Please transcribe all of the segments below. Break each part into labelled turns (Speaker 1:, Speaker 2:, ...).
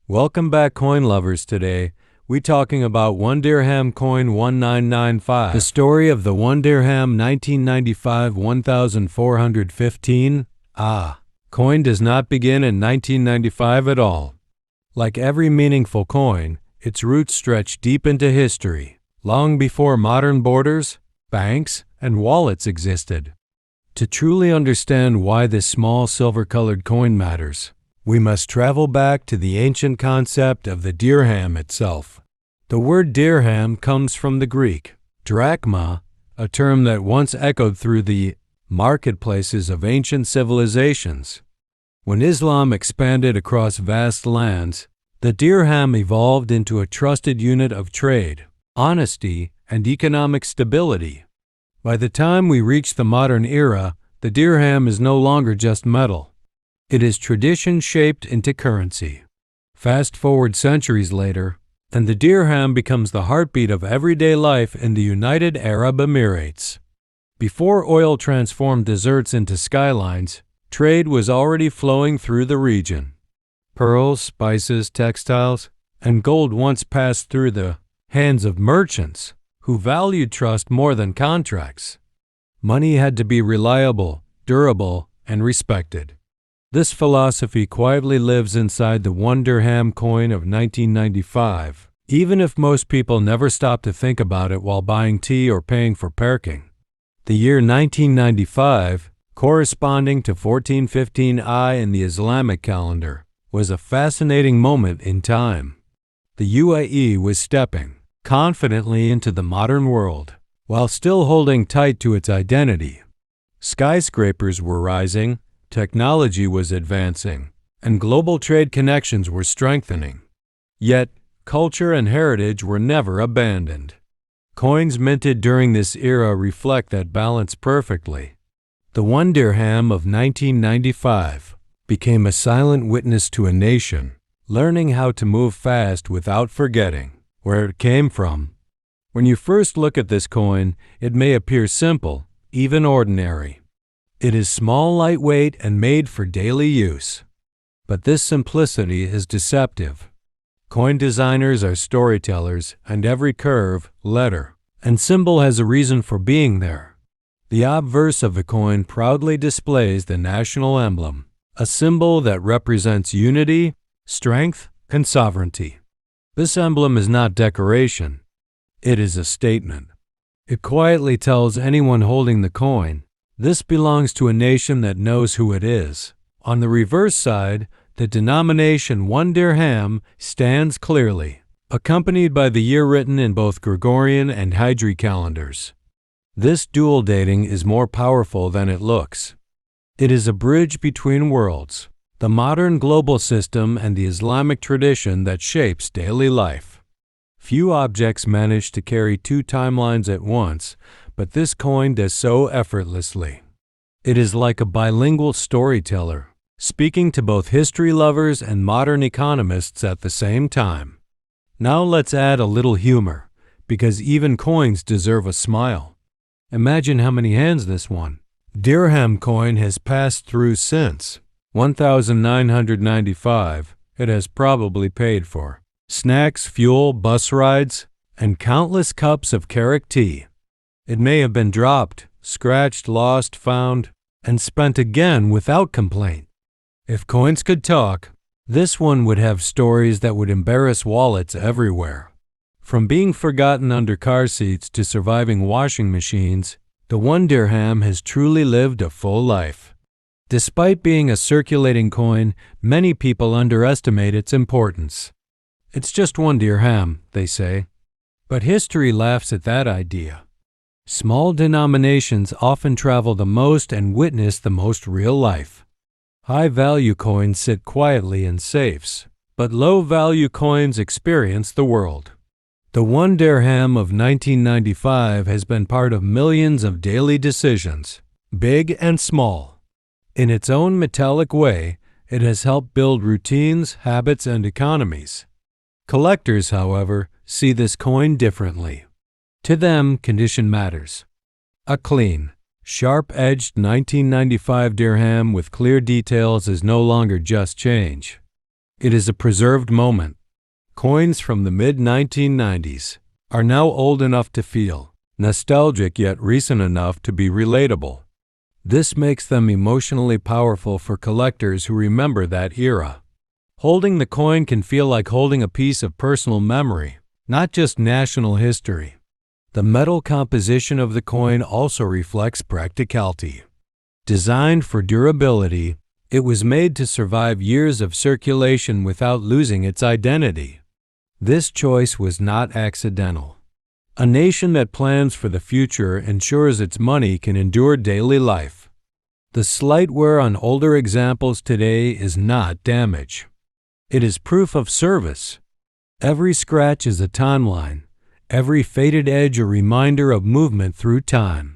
Speaker 1: Welcome back, coin lovers. Today, we talking about 1 dirham coin 1995. The story of the 1 dirham 1995 1415. Coin does not begin in 1995 at all. Like every meaningful coin, its roots stretch deep into history, long before modern borders, banks, and wallets existed. To truly understand why this small silver-colored coin matters, we must travel back to the ancient concept of the dirham itself. The word dirham comes from the Greek drachma, a term that once echoed through the marketplaces of ancient civilizations. When Islam expanded across vast lands, the dirham evolved into a trusted unit of trade, honesty, and economic stability. By the time we reach the modern era, the dirham is no longer just metal. It is tradition shaped into currency. Fast forward centuries later, and the dirham becomes the heartbeat of everyday life in the United Arab Emirates. Before oil transformed deserts into skylines, trade was already flowing through the region. Pearls, spices, textiles, and gold once passed through the hands of merchants who valued trust more than contracts. Money had to be reliable, durable, and respected. This philosophy quietly lives inside the 1 dirham coin of 1995, even if most people never stop to think about it while buying tea or paying for parking. The year 1995, corresponding to 1415 I in the Islamic calendar, was a fascinating moment in time. The UAE was stepping confidently into the modern world, while still holding tight to its identity. Skyscrapers were rising, technology was advancing, and global trade connections were strengthening. Yet, culture and heritage were never abandoned. Coins minted during this era reflect that balance perfectly. The 1 dirham of 1995 became a silent witness to a nation, learning how to move fast without forgetting where it came from. When you first look at this coin, it may appear simple, even ordinary. It is small, lightweight, and made for daily use. But this simplicity is deceptive. Coin designers are storytellers, and every curve, letter, and symbol has a reason for being there. The obverse of the coin proudly displays the national emblem, a symbol that represents unity, strength, and sovereignty. This emblem is not decoration. It is a statement. It quietly tells anyone holding the coin, this belongs to a nation that knows who it is. On the reverse side, the denomination 1 dirham stands clearly, accompanied by the year written in both Gregorian and Hijri calendars. This dual dating is more powerful than it looks. It is a bridge between worlds, the modern global system and the Islamic tradition that shapes daily life. Few objects manage to carry two timelines at once, but this coin does so effortlessly. It is like a bilingual storyteller, speaking to both history lovers and modern economists at the same time. Now let's add a little humor, because even coins deserve a smile. Imagine how many hands this 1 dirham coin has passed through since 1995. It has probably paid for snacks, fuel, bus rides, and countless cups of Carrick tea. It may have been dropped, scratched, lost, found, and spent again without complaint. If coins could talk, this one would have stories that would embarrass wallets everywhere. From being forgotten under car seats to surviving washing machines, the 1 dirham has truly lived a full life. Despite being a circulating coin, many people underestimate its importance. It's just 1 dirham, they say. But history laughs at that idea. Small denominations often travel the most and witness the most real life. High-value coins sit quietly in safes, but low-value coins experience the world. The 1 dirham of 1995 has been part of millions of daily decisions, big and small. In its own metallic way, it has helped build routines, habits, and economies. Collectors, however, see this coin differently. To them, condition matters. A clean, sharp-edged 1995 dirham with clear details is no longer just change. It is a preserved moment. Coins from the mid-1990s are now old enough to feel nostalgic yet recent enough to be relatable. This makes them emotionally powerful for collectors who remember that era. Holding the coin can feel like holding a piece of personal memory, not just national history. The metal composition of the coin also reflects practicality. Designed for durability, it was made to survive years of circulation without losing its identity. This choice was not accidental. A nation that plans for the future ensures its money can endure daily life. The slight wear on older examples today is not damage. It is proof of service. Every scratch is a timeline, every faded edge a reminder of movement through time.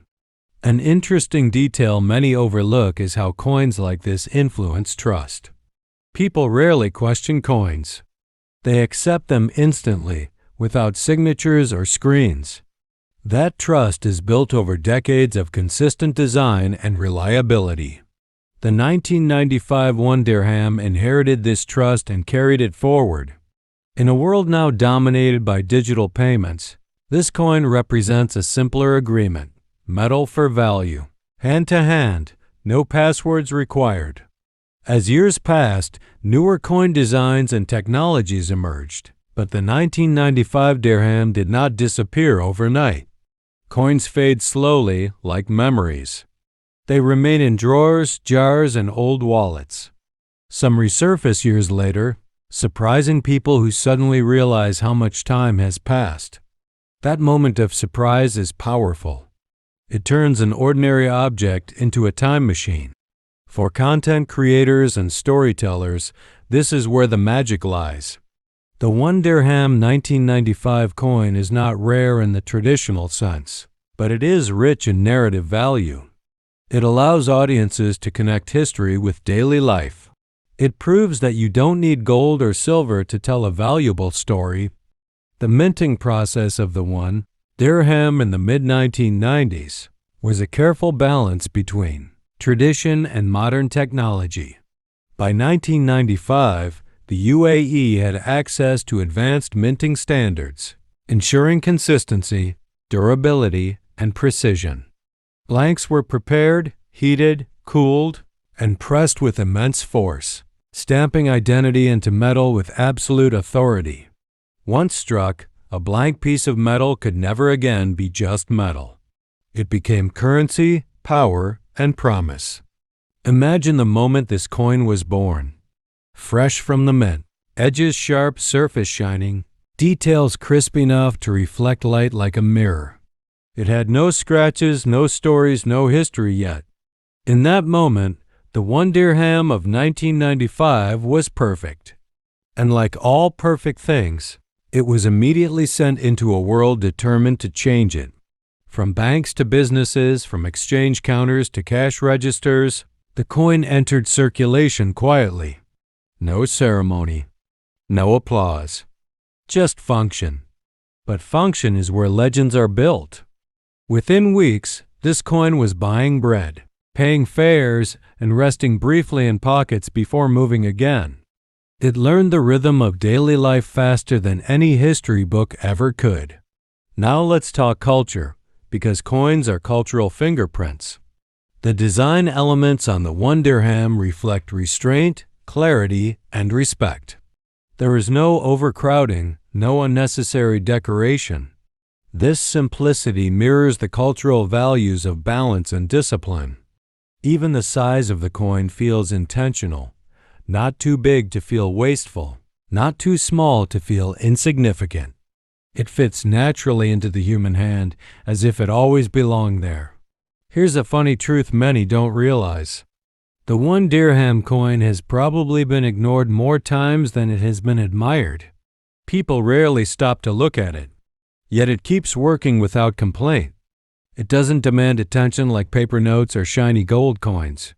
Speaker 1: An interesting detail many overlook is how coins like this influence trust. People rarely question coins. They accept them instantly, without signatures or screens. That trust is built over decades of consistent design and reliability. The 1995 1 Dirham inherited this trust and carried it forward. In a world now dominated by digital payments, this coin represents a simpler agreement: metal for value, hand to hand, no passwords required. As years passed, newer coin designs and technologies emerged, but the 1995 Dirham did not disappear overnight. Coins fade slowly, like memories. They remain in drawers, jars, and old wallets. Some resurface years later, surprising people who suddenly realize how much time has passed. That moment of surprise is powerful. It turns an ordinary object into a time machine. For content creators and storytellers, this is where the magic lies. The 1 Dirham 1995 coin is not rare in the traditional sense, but it is rich in narrative value. It allows audiences to connect history with daily life. It proves that you don't need gold or silver to tell a valuable story. The minting process of the 1 Dirham in the mid-1990s was a careful balance between tradition and modern technology. By 1995, the UAE had access to advanced minting standards, ensuring consistency, durability, and precision. Blanks were prepared, heated, cooled, and pressed with immense force, stamping identity into metal with absolute authority. Once struck, a blank piece of metal could never again be just metal. It became currency, power, and promise. Imagine the moment this coin was born. Fresh from the mint, edges sharp, surface shining, details crisp enough to reflect light like a mirror. It had no scratches, no stories, no history yet. In that moment, the 1 Dirham of 1995 was perfect. And like all perfect things, it was immediately sent into a world determined to change it. From banks to businesses, from exchange counters to cash registers, the coin entered circulation quietly. No ceremony, no applause, just function. But function is where legends are built. Within weeks, this coin was buying bread, paying fares, and resting briefly in pockets before moving again. It learned the rhythm of daily life faster than any history book ever could. Now let's talk culture, because coins are cultural fingerprints. The design elements on the 1 Dirham reflect restraint, clarity, and respect. There is no overcrowding, no unnecessary decoration. This simplicity mirrors the cultural values of balance and discipline. Even the size of the coin feels intentional. Not too big to feel wasteful, not too small to feel insignificant. It fits naturally into the human hand, as if it always belonged there. Here's a funny truth many don't realize. The 1 Dirham coin has probably been ignored more times than it has been admired. People rarely stop to look at it, yet it keeps working without complaint. It doesn't demand attention like paper notes or shiny gold coins.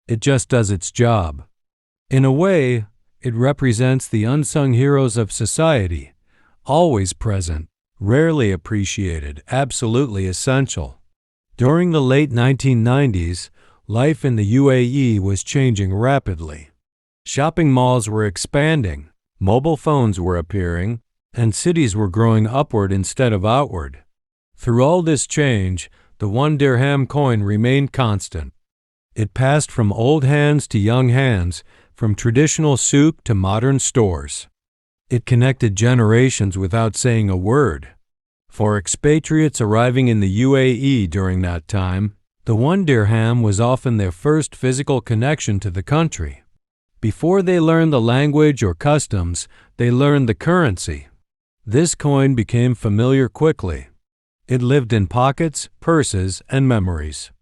Speaker 1: It just does its job. In a way, it represents the unsung heroes of society, always present, rarely appreciated, absolutely essential. During the late 1990s, life in the UAE was changing rapidly. Shopping malls were expanding, mobile phones were appearing, and cities were growing upward instead of outward. Through all this change, the 1 dirham coin remained constant. It passed from old hands to young hands, from traditional souk to modern stores. It connected generations without saying a word. For expatriates arriving in the UAE during that time, the 1 dirham was often their first physical connection to the country. Before they learned the language or customs, they learned the currency. This coin became familiar quickly. It lived in pockets, purses, and memories.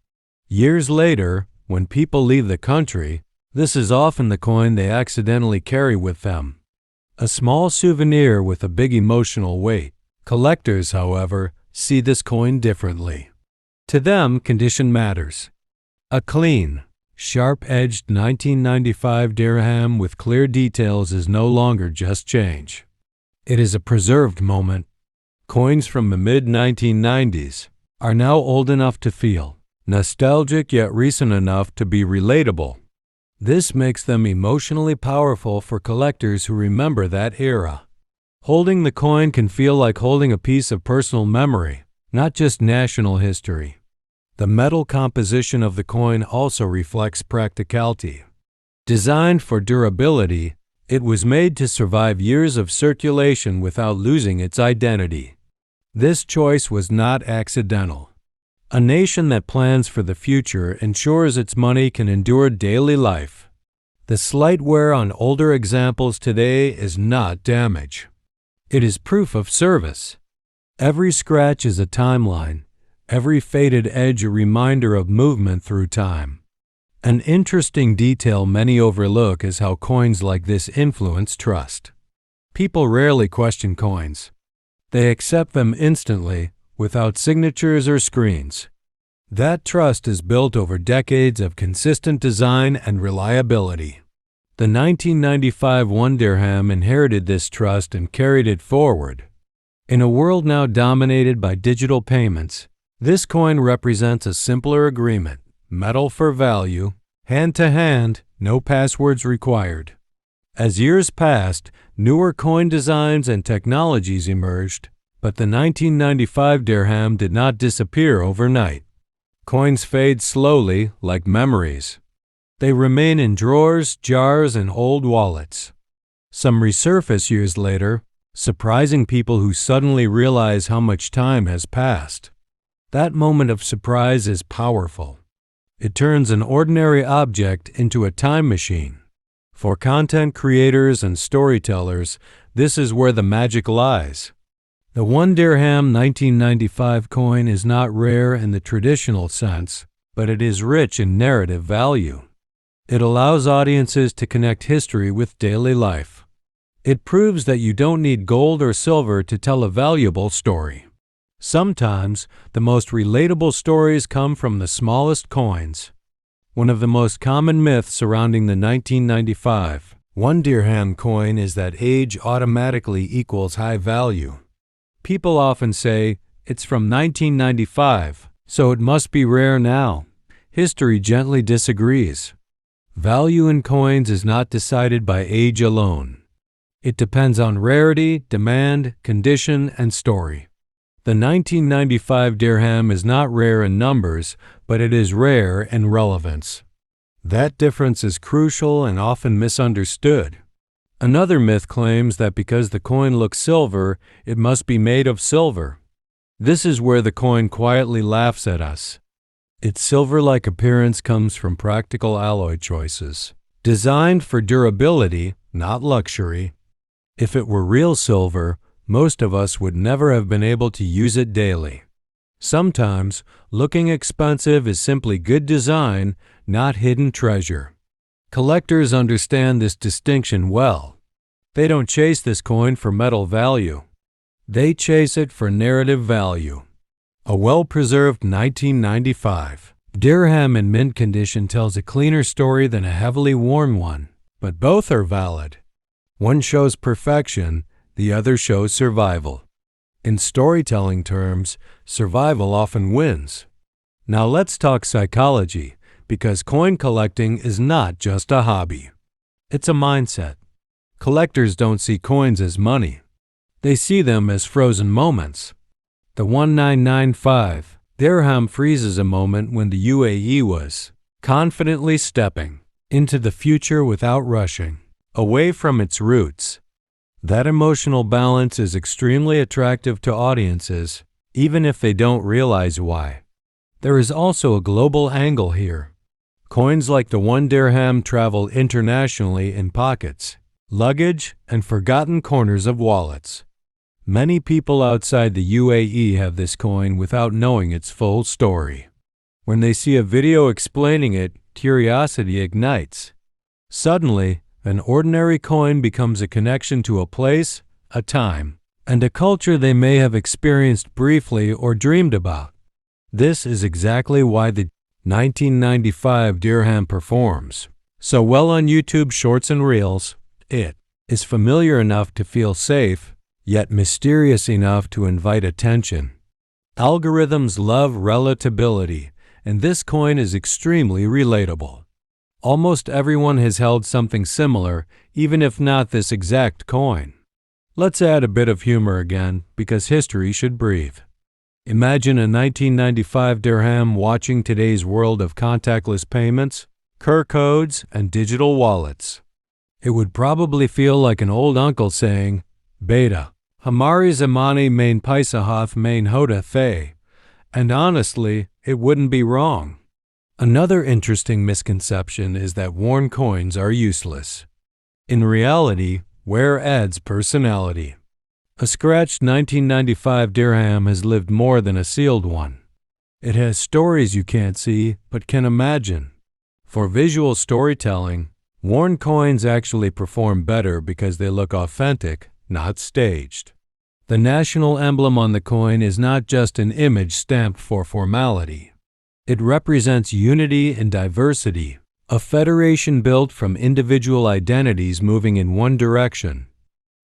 Speaker 1: Years later, when people leave the country, this is often the coin they accidentally carry with them. A small souvenir with a big emotional weight. Collectors, however, see this coin differently. To them, condition matters. A clean, sharp-edged 1995 dirham with clear details is no longer just change. It is a preserved moment. Coins from the mid-1990s are now old enough to feel nostalgic yet recent enough to be relatable. This makes them emotionally powerful for collectors who remember that era. Holding the coin can feel like holding a piece of personal memory, not just national history. The metal composition of the coin also reflects practicality. Designed for durability, it was made to survive years of circulation without losing its identity. This choice was not accidental. A nation that plans for the future ensures its money can endure daily life. The slight wear on older examples today is not damage. It is proof of service. Every scratch is a timeline, every faded edge a reminder of movement through time. An interesting detail many overlook is how coins like this influence trust. People rarely question coins. They accept them instantly, without signatures or screens. That trust is built over decades of consistent design and reliability. The 1995 1 dirham inherited this trust and carried it forward. In a world now dominated by digital payments, this coin represents a simpler agreement: metal for value, hand to hand, no passwords required. As years passed, newer coin designs and technologies emerged, but the 1995 dirham did not disappear overnight. Coins fade slowly, like memories. They remain in drawers, jars, and old wallets. Some resurface years later, surprising people who suddenly realize how much time has passed. That moment of surprise is powerful. It turns an ordinary object into a time machine. For content creators and storytellers, this is where the magic lies. The 1 dirham 1995 coin is not rare in the traditional sense, but it is rich in narrative value. It allows audiences to connect history with daily life. It proves that you don't need gold or silver to tell a valuable story. Sometimes, the most relatable stories come from the smallest coins. One of the most common myths surrounding the 1995 1 dirham coin is that age automatically equals high value. People often say, "It's from 1995, so it must be rare now." History gently disagrees. Value in coins is not decided by age alone. It depends on rarity, demand, condition, and story. The 1995 dirham is not rare in numbers, but it is rare in relevance. That difference is crucial and often misunderstood. Another myth claims that because the coin looks silver, it must be made of silver. This is where the coin quietly laughs at us. Its silver-like appearance comes from practical alloy choices, designed for durability, not luxury. If it were real silver, most of us would never have been able to use it daily. Sometimes, looking expensive is simply good design, not hidden treasure. Collectors understand this distinction well. They don't chase this coin for metal value. They chase it for narrative value. A well-preserved 1995 dirham in mint condition tells a cleaner story than a heavily worn one, but both are valid. One shows perfection, the other shows survival. In storytelling terms, survival often wins. Now let's talk psychology, because coin collecting is not just a hobby. It's a mindset. Collectors don't see coins as money. They see them as frozen moments. The 1995 Dirham freezes a moment when the UAE was confidently stepping into the future without rushing away from its roots. That emotional balance is extremely attractive to audiences, even if they don't realize why. There is also a global angle here. Coins like the 1 dirham travel internationally in pockets, luggage, and forgotten corners of wallets. Many people outside the UAE have this coin without knowing its full story. When they see a video explaining it, curiosity ignites. Suddenly, an ordinary coin becomes a connection to a place, a time, and a culture they may have experienced briefly or dreamed about. This is exactly why the 1995 dirham performs so well on YouTube Shorts and Reels. It is familiar enough to feel safe, yet mysterious enough to invite attention. Algorithms love relatability, and this coin is extremely relatable. Almost everyone has held something similar, even if not this exact coin. Let's add a bit of humor again, because history should breathe. Imagine a 1995 dirham watching today's world of contactless payments, QR codes, and digital wallets. It would probably feel like an old uncle saying, Beta, Hamari Zamani main Paisahath main Hoda Thay. And honestly, it wouldn't be wrong. Another interesting misconception is that worn coins are useless. In reality, wear adds personality. A scratched 1995 dirham has lived more than a sealed one. It has stories you can't see but can imagine. For visual storytelling, worn coins actually perform better because they look authentic, not staged. The national emblem on the coin is not just an image stamped for formality. It represents unity in diversity, a federation built from individual identities moving in one direction.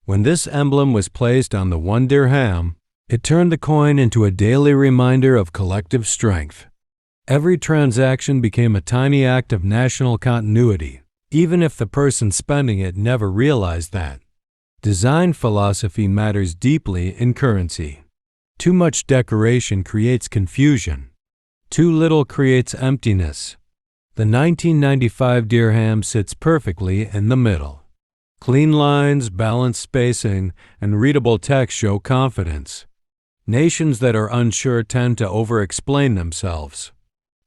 Speaker 1: When this emblem was placed on the 1 dirham, it turned the coin into a daily reminder of collective strength. Every transaction became a tiny act of national continuity, even if the person spending it never realized that. Design philosophy matters deeply in currency. Too much decoration creates confusion. Too little creates emptiness. The 1995 dirham sits perfectly in the middle. Clean lines, balanced spacing, and readable text show confidence. Nations that are unsure tend to over-explain themselves.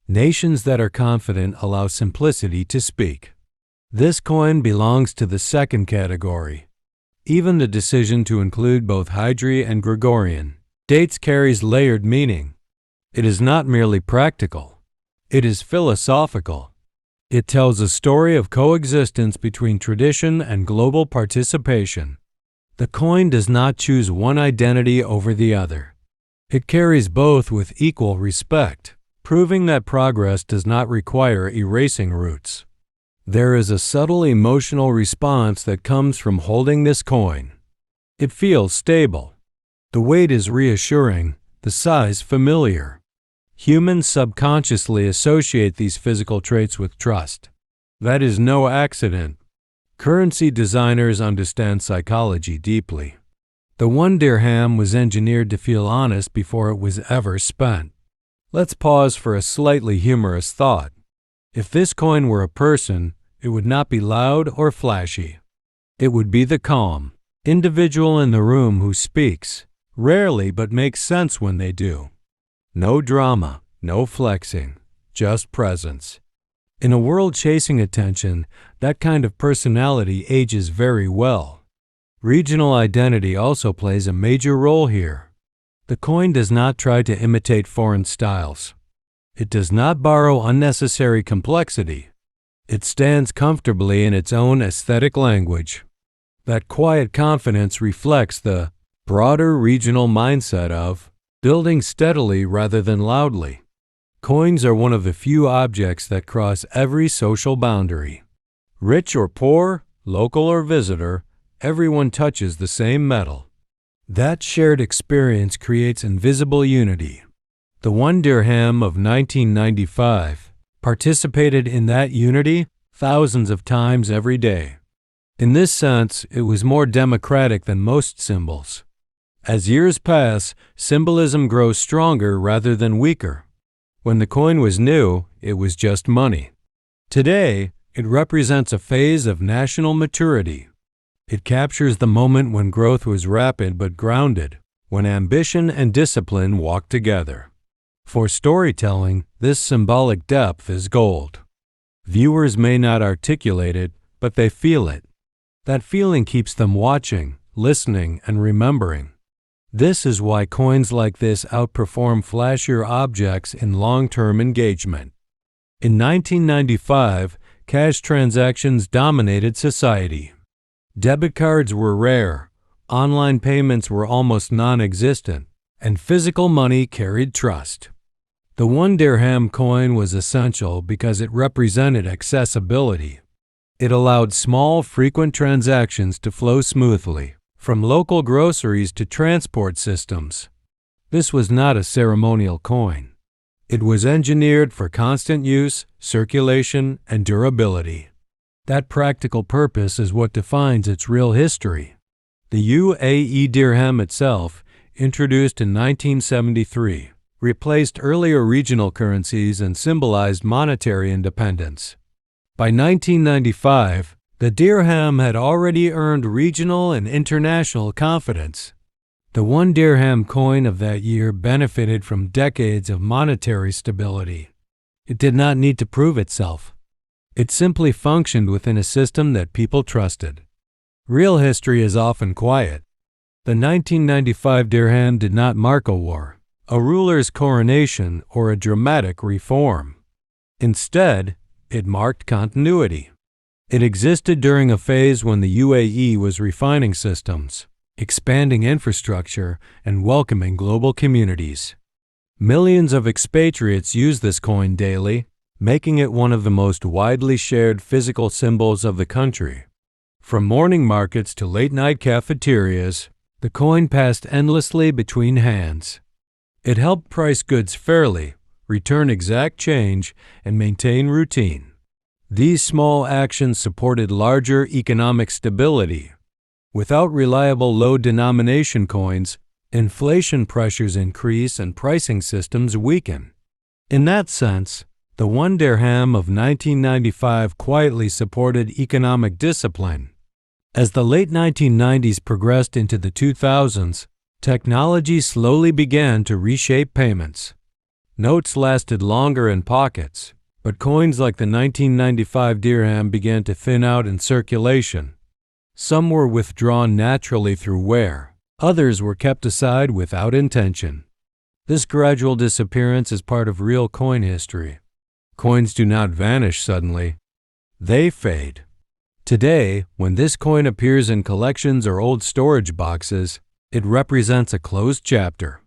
Speaker 1: Nations that are confident allow simplicity to speak. This coin belongs to the second category. Even the decision to include both Hijri and Gregorian dates carries layered meaning. It is not merely practical. It is philosophical. It tells a story of coexistence between tradition and global participation. The coin does not choose one identity over the other. It carries both with equal respect, proving that progress does not require erasing roots. There is a subtle emotional response that comes from holding this coin. It feels stable. The weight is reassuring, the size familiar. Humans subconsciously associate these physical traits with trust. That is no accident. Currency designers understand psychology deeply. The 1 dirham was engineered to feel honest before it was ever spent. Let's pause for a slightly humorous thought. If this coin were a person, it would not be loud or flashy. It would be the calm individual in the room who speaks, rarely but makes sense when they do. No drama, no flexing, just presence. In a world chasing attention, that kind of personality ages very well. Regional identity also plays a major role here. The coin does not try to imitate foreign styles. It does not borrow unnecessary complexity. It stands comfortably in its own aesthetic language. That quiet confidence reflects the broader regional mindset of building steadily rather than loudly. Coins are one of the few objects that cross every social boundary. Rich or poor, local or visitor, everyone touches the same metal. That shared experience creates invisible unity. The 1 dirham of 1995 participated in that unity thousands of times every day. In this sense, it was more democratic than most symbols. As years pass, symbolism grows stronger rather than weaker. When the coin was new, it was just money. Today, it represents a phase of national maturity. It captures the moment when growth was rapid but grounded, when ambition and discipline walked together. For storytelling, this symbolic depth is gold. Viewers may not articulate it, but they feel it. That feeling keeps them watching, listening, and remembering. This is why coins like this outperform flashier objects in long-term engagement. In 1995, cash transactions dominated society. Debit cards were rare, online payments were almost non-existent, and physical money carried trust. The 1 dirham coin was essential because it represented accessibility. It allowed small, frequent transactions to flow smoothly, from local groceries to transport systems. This was not a ceremonial coin. It was engineered for constant use, circulation, and durability. That practical purpose is what defines its real history. The UAE dirham itself, introduced in 1973, replaced earlier regional currencies and symbolized monetary independence. By 1995, the dirham had already earned regional and international confidence. The 1 dirham coin of that year benefited from decades of monetary stability. It did not need to prove itself. It simply functioned within a system that people trusted. Real history is often quiet. The 1995 dirham did not mark a war, a ruler's coronation, or a dramatic reform. Instead, it marked continuity. It existed during a phase when the UAE was refining systems, expanding infrastructure, and welcoming global communities. Millions of expatriates use this coin daily, making it one of the most widely shared physical symbols of the country. From morning markets to late-night cafeterias, the coin passed endlessly between hands. It helped price goods fairly, return exact change, and maintain routine. These small actions supported larger economic stability. Without reliable low-denomination coins, inflation pressures increase and pricing systems weaken. In that sense, the 1 dirham of 1995 quietly supported economic discipline. As the late 1990s progressed into the 2000s, technology slowly began to reshape payments. Notes lasted longer in pockets, but coins like the 1995 dirham began to thin out in circulation. Some were withdrawn naturally through wear, others were kept aside without intention. This gradual disappearance is part of real coin history. Coins do not vanish suddenly. They fade. Today, when this coin appears in collections or old storage boxes, it represents a closed chapter.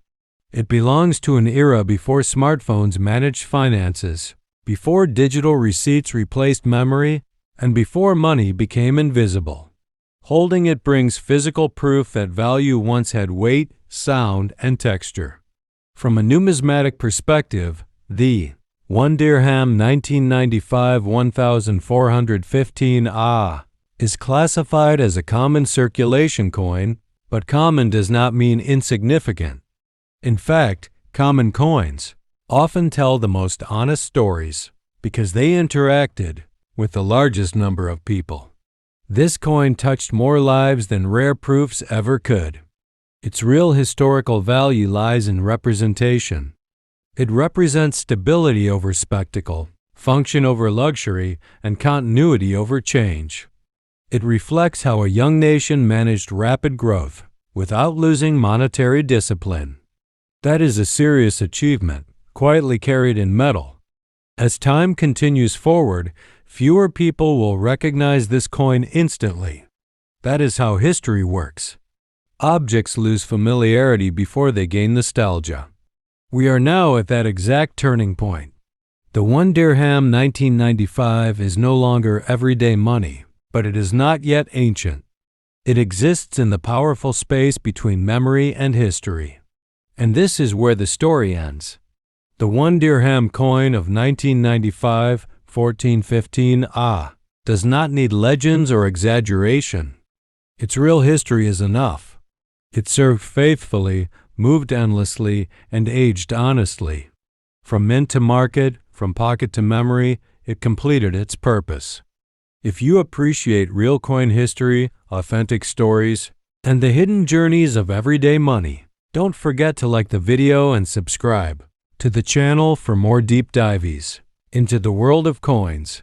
Speaker 1: It belongs to an era before smartphones managed finances, before digital receipts replaced memory, and before money became invisible. Holding it brings physical proof that value once had weight, sound, and texture. From a numismatic perspective, the 1 dirham 1995 1415 is classified as a common circulation coin, but common does not mean insignificant. In fact, common coins often tell the most honest stories because they interacted with the largest number of people. This coin touched more lives than rare proofs ever could. Its real historical value lies in representation. It represents stability over spectacle, function over luxury, and continuity over change. It reflects how a young nation managed rapid growth without losing monetary discipline. That is a serious achievement, quietly carried in metal. As time continues forward, fewer people will recognize this coin instantly. That is how history works. Objects lose familiarity before they gain nostalgia. We are now at that exact turning point. The 1 dirham 1995 is no longer everyday money, but it is not yet ancient. It exists in the powerful space between memory and history. And this is where the story ends. The 1 dirham coin of 1995, 1415 does not need legends or exaggeration. Its real history is enough. It served faithfully, moved endlessly, and aged honestly. From mint to market, from pocket to memory, it completed its purpose. If you appreciate real coin history, authentic stories, and the hidden journeys of everyday money, don't forget to like the video and subscribe to the channel for more deep dives into the world of coins.